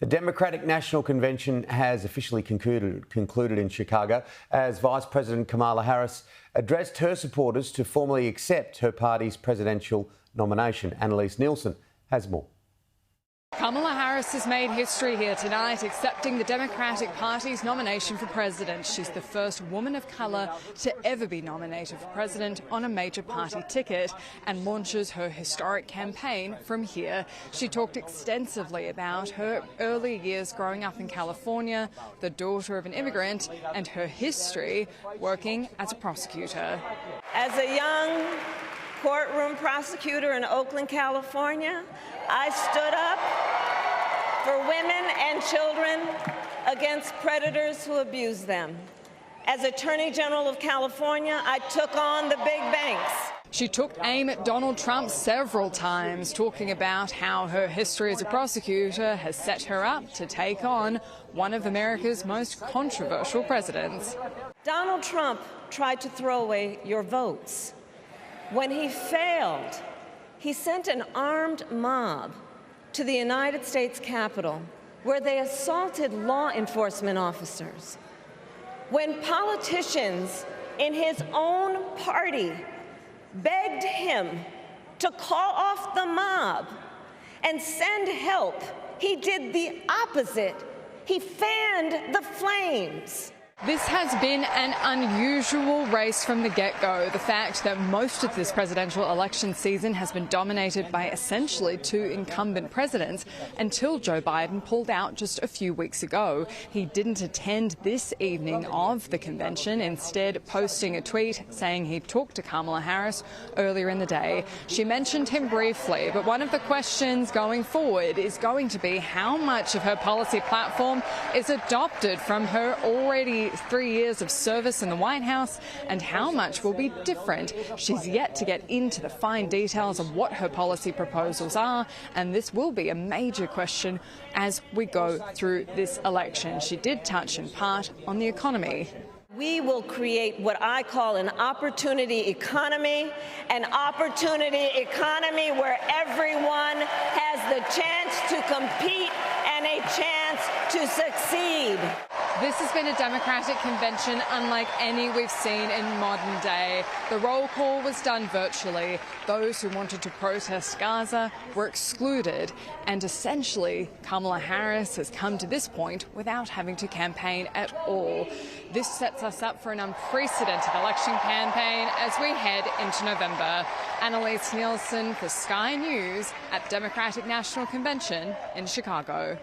The Democratic National Convention has officially concluded in Chicago as Vice President Kamala Harris addressed her supporters to formally accept her party's presidential nomination. Annalise Nielsen has more. Kamala Harris has made history here tonight, accepting the Democratic Party's nomination for president. She's the first woman of colour to ever be nominated for president on a major party ticket and launches her historic campaign from here. She talked extensively about her early years growing up in California, the daughter of an immigrant, and her history working as a prosecutor. As a young courtroom prosecutor in Oakland, California, I stood up for women and children against predators who abuse them. As Attorney General of California, I took on the big banks. She took aim at Donald Trump several times, talking about how her history as a prosecutor has set her up to take on one of America's most controversial presidents. Donald Trump tried to throw away your votes. When he failed, he sent an armed mob to the United States Capitol, where they assaulted law enforcement officers. When politicians in his own party begged him to call off the mob and send help, he did the opposite. He fanned the flames. This has been an unusual race from the get-go. The fact that most of this presidential election season has been dominated by essentially two incumbent presidents until Joe Biden pulled out just a few weeks ago. He didn't attend this evening of the convention, instead posting a tweet saying he talked to Kamala Harris earlier in the day. She mentioned him briefly, but one of the questions going forward is going to be how much of her policy platform is adopted from her already 3 years of service in the White House and how much will be different. She's yet to get into the fine details of what her policy proposals are, and this will be a major question as we go through this election. She did touch in part on the economy. We will create what I call an opportunity economy where everyone has the chance to compete and a chance to succeed. This has been a Democratic convention unlike any we've seen in modern day. The roll call was done virtually. Those who wanted to protest Gaza were excluded, and essentially Kamala Harris has come to this point without having to campaign at all. This sets us up for an unprecedented election campaign as we head into November. Annalise Nielsen for Sky News at Democratic National Convention in Chicago.